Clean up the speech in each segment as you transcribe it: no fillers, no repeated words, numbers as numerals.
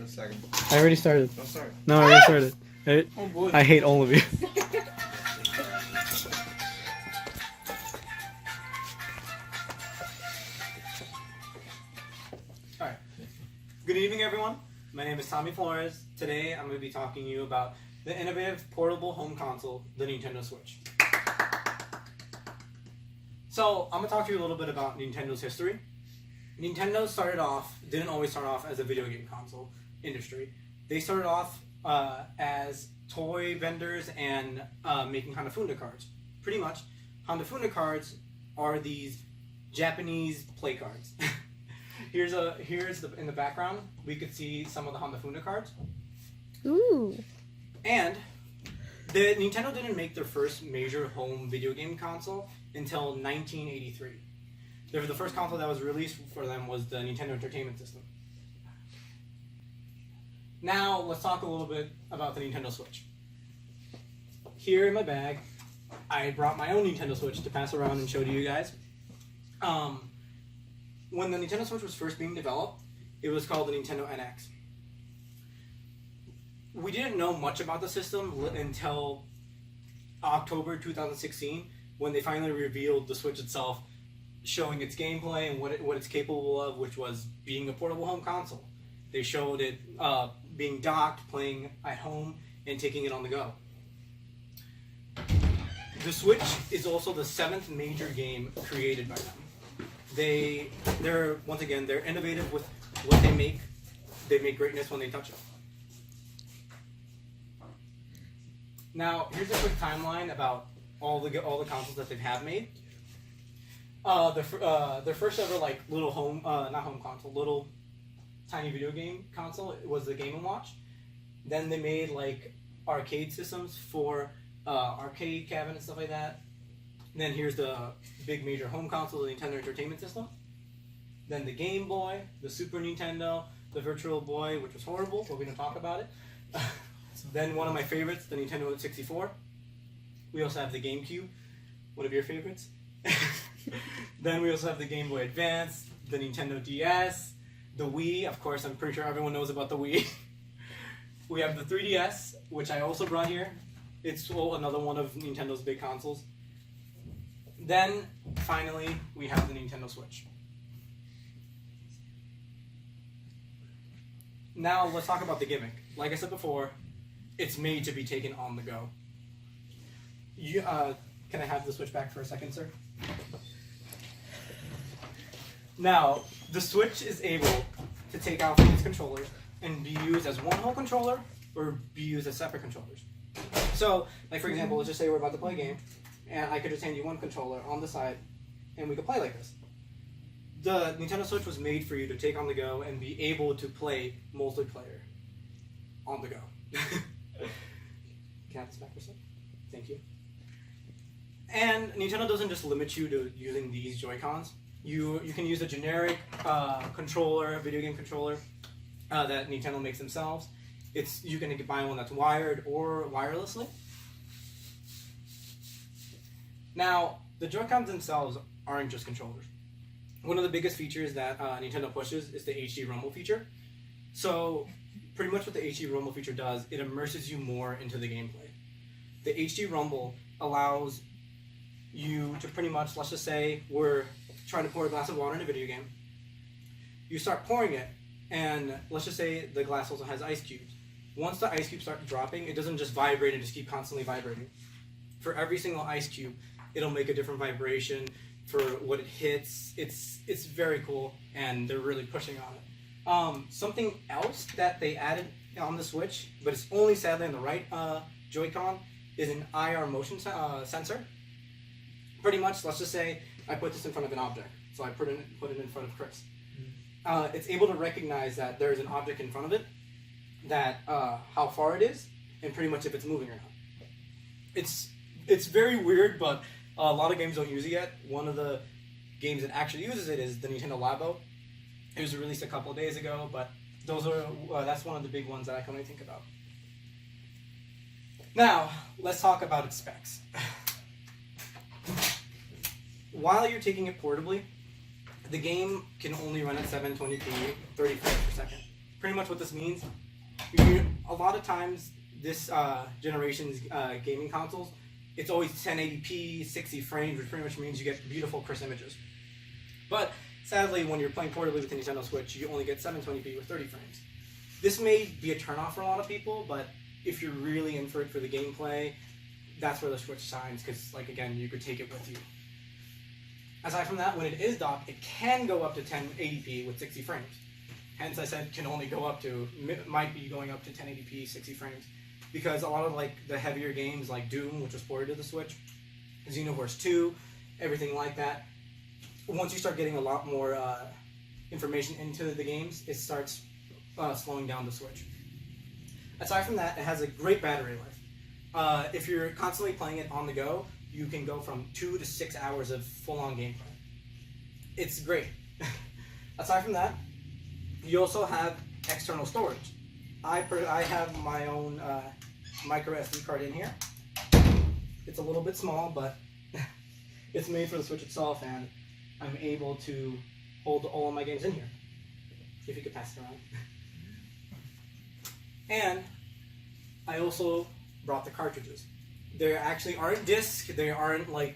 a second. I already started. Oh, sorry. No, I already started. Oh boy. I hate all of you. Alright. Good evening, everyone. My name is Tommy Flores. Today, I'm going to be talking to you about the innovative portable home console, the Nintendo Switch. So, I'm going to talk to you a little bit about Nintendo's history. Nintendo didn't always start off as a video game console industry. They started off as toy vendors and making Hanafunda cards. Pretty much, Hanafunda cards are these Japanese play cards. Here's in the background, we could see some of the Hanafunda cards. Ooh. And the Nintendo didn't make their first major home video game console until 1983. The first console that was released for them was the Nintendo Entertainment System. Now, let's talk a little bit about the Nintendo Switch. Here in my bag, I brought my own Nintendo Switch to pass around and show to you guys. When the Nintendo Switch was first being developed, it was called the Nintendo NX. We didn't know much about the system until October 2016, when they finally revealed the Switch itself, showing its gameplay and what it's capable of, which was being a portable home console. They showed it being docked, playing at home, and taking it on the go. The Switch is also the 7th major game created by them. They're innovative with what they make. They make greatness when they touch it. Now, here's a quick timeline about all the consoles that they have made. Their first ever little home, not home console, little tiny video game console was the Game & Watch. Then they made arcade systems for arcade cabinets, stuff like that. And then here's the big major home console, the Nintendo Entertainment System. Then the Game Boy, the Super Nintendo, the Virtual Boy, which was horrible, but we don't talk about it. Then one of my favorites, the Nintendo 64. We also have the GameCube, one of your favorites. Then we also have the Game Boy Advance, the Nintendo DS, the Wii. Of course, I'm pretty sure everyone knows about the Wii. We have the 3DS, which I also brought here. It's another one of Nintendo's big consoles. Then, finally, we have the Nintendo Switch. Now, let's talk about the gimmick. Like I said before, it's made to be taken on the go. Can I have the Switch back for a second, sir? Now, the Switch is able to take out these controllers and be used as one whole controller or be used as separate controllers. So, for example, let's just say we're about to play a game, and I could just hand you one controller on the side, and we could play like this. The Nintendo Switch was made for you to take on the go and be able to play multiplayer on the go. Can I have this back for a second? Thank you. And Nintendo doesn't just limit you to using these Joy-Cons. You can use a generic controller, video game controller that Nintendo makes themselves. You can buy one that's wired or wirelessly. Now, the Joy-Cons themselves aren't just controllers. One of the biggest features that Nintendo pushes is the HD Rumble feature. So, pretty much what the HD Rumble feature does, it immerses you more into the gameplay. The HD Rumble allows you to pretty much, let's just say we're trying to pour a glass of water in a video game. You start pouring it, and let's just say the glass also has ice cubes. Once the ice cubes start dropping, it doesn't just vibrate and just keep constantly vibrating. For every single ice cube, it'll make a different vibration for what it hits. It's very cool, and they're really pushing on it. Something else that they added on the Switch, but it's only sadly on the right Joy-Con, is an IR motion sensor. Pretty much, let's just say I put this in front of an object. So I put it in front of Chris. It's able to recognize that there's an object in front of it, that how far it is, and pretty much if it's moving or not. It's very weird, but a lot of games don't use it yet. One of the games that actually uses it is the Nintendo Labo. It was released a couple of days ago, but that's one of the big ones that I can only think about. Now, let's talk about its specs. While you're taking it portably, the game can only run at 720p, 30 frames per second. pretty much what this means, a lot of times this generation's gaming consoles, it's always 1080p, 60 frames, which pretty much means you get beautiful, crisp images. But sadly, when you're playing portably with the Nintendo Switch, you only get 720p with 30 frames. This may be a turnoff for a lot of people, but if you're really in for it for the gameplay, that's where the Switch shines, because, like, again, you could take it with you. Aside from that, when it is docked, it can go up to 1080p with 60 frames. Hence, I said can only go up to, might be going up to 1080p, 60 frames. Because a lot of, like, the heavier games, like Doom, which was ported to the Switch, Xenoverse 2, everything like that, once you start getting a lot more information into the games, it starts slowing down the Switch. Aside from that, it has a great battery life. If you're constantly playing it on the go, you can go from 2 to 6 hours of full-on gameplay. It's great. Aside from that, you also have external storage. I have my own micro SD card in here. It's a little bit small, but it's made for the Switch itself, and I'm able to hold all of my games in here. If you could pass it around. And I also brought the cartridges. They actually aren't discs, they aren't like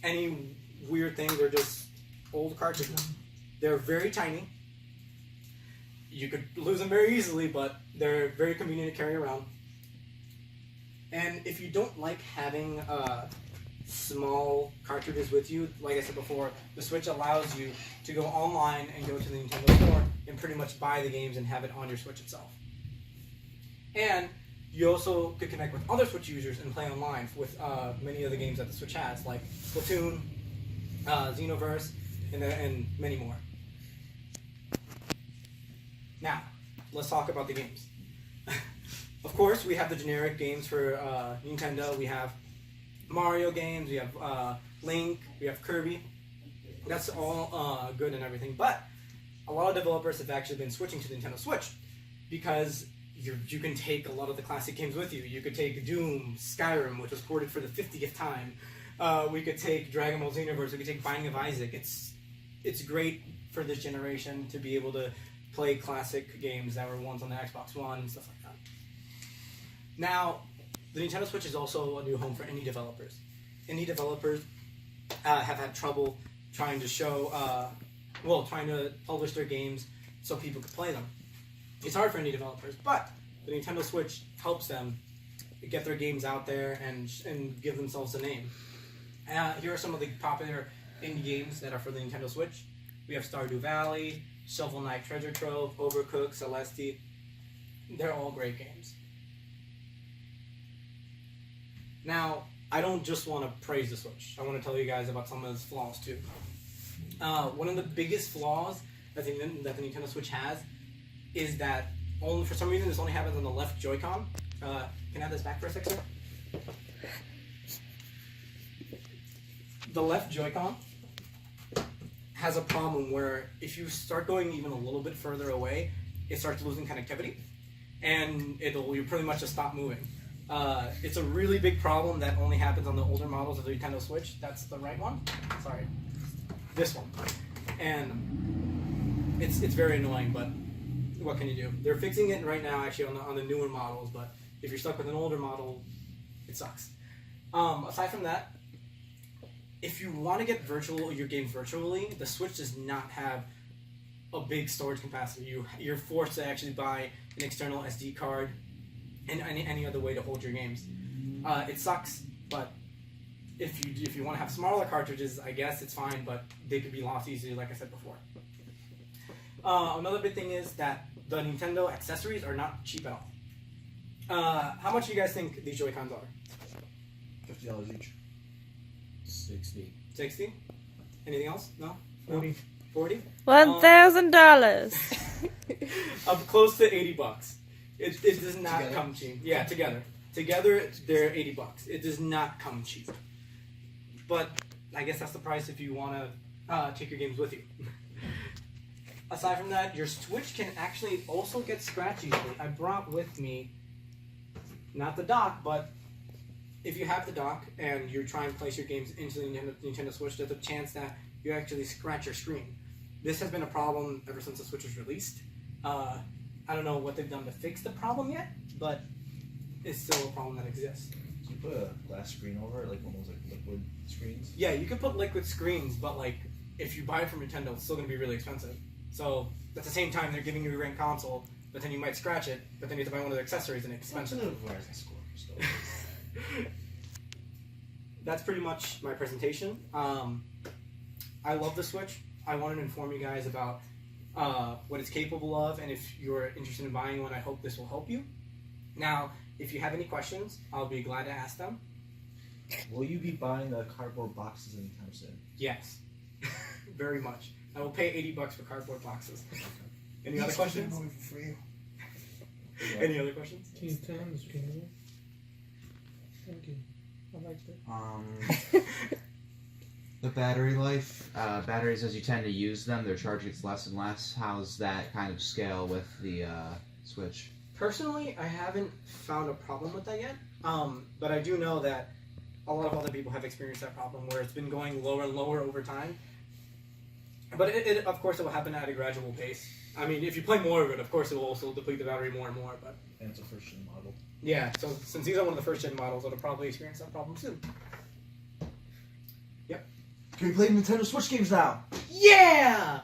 any weird thing, they're just old cartridges. They're very tiny. You could lose them very easily, but they're very convenient to carry around. And if you don't like having small cartridges with you, like I said before, the Switch allows you to go online and go to the Nintendo store and pretty much buy the games and have it on your Switch itself. And you also could connect with other Switch users and play online with many of the games that the Switch has, like Splatoon, Xenoverse, and many more. Now, let's talk about the games. Of course, we have the generic games for Nintendo. We have Mario games, we have Link, we have Kirby. That's all good and everything, but a lot of developers have actually been switching to the Nintendo Switch because you can take a lot of the classic games with you. You could take Doom, Skyrim, which was ported for the 50th time. We could take Dragon Ball Xenoverse. We could take Binding of Isaac. It's great for this generation to be able to play classic games that were once on the Xbox One and stuff like that. Now, the Nintendo Switch is also a new home for indie developers. Indie developers have had trouble trying to trying to publish their games so people could play them. It's hard for indie developers, but the Nintendo Switch helps them get their games out there and give themselves a name. Here are some of the popular indie games that are for the Nintendo Switch. We have Stardew Valley, Shovel Knight Treasure Trove, Overcooked, Celeste. They're all great games. Now, I don't just want to praise the Switch. I want to tell you guys about some of its flaws too. One of the biggest flaws that the Nintendo Switch has is that for some reason this only happens on the left Joy-Con. Can I have this back for a sec, sir? The left Joy-Con has a problem where if you start going even a little bit further away, it starts losing connectivity, and you pretty much just stop moving. It's a really big problem that only happens on the older models of the Nintendo Switch. That's the right one. Sorry, this one. And it's very annoying, but what can you do? They're fixing it right now, actually, on the newer models. But if you're stuck with an older model, it sucks. Aside from that, if you want to get your games virtually, the Switch does not have a big storage capacity. You're forced to actually buy an external SD card and any other way to hold your games. It sucks, but if you want to have smaller cartridges, I guess it's fine, but they could be lost easily, like I said before. Another big thing is that the Nintendo accessories are not cheap at all. How much do you guys think these Joy-Cons are? $50 each. 60. 60? Anything else? No? 40. 40? $1,000. Up close to $80. It does not Together? come cheap. Yeah, together. Together, they're $80. It does not come cheap. But I guess that's the price if you want to take your games with you. Aside from that, your Switch can actually also get scratched easily. I brought with me, not the dock, but if you have the dock and you're trying to place your games into the Nintendo Switch, there's a chance that you actually scratch your screen. This has been a problem ever since the Switch was released. I don't know what they've done to fix the problem yet, but it's still a problem that exists. Can you put a glass screen over it, like one of those like liquid screens? Yeah, you could put liquid screens, but like if you buy it from Nintendo, it's still going to be really expensive. So at the same time, they're giving you a great console, but then you might scratch it, but then you have to buy one of their accessories and it's expensive. That's pretty much my presentation. I love the Switch. I wanted to inform you guys about what it's capable of, and if you're interested in buying one, I hope this will help you. Now, if you have any questions, I'll be glad to ask them. Will you be buying the cardboard boxes anytime soon? Yes, very much. I will pay $80 for cardboard boxes. Any other questions? Any other questions? Can you turn on the screen again? Thank you. I like that. The battery life. Batteries, as you tend to use them, their charge gets less and less. How's that kind of scale with the Switch? Personally, I haven't found a problem with that yet. But I do know that a lot of other people have experienced that problem where it's been going lower and lower over time. But it of course, it will happen at a gradual pace. I mean, if you play more of it, of course, it will also deplete the battery more and more. But And it's a first gen model. yeah, so since these are one of the first gen models, it'll probably experience that problem soon. Can we play Nintendo Switch games now? Yeah!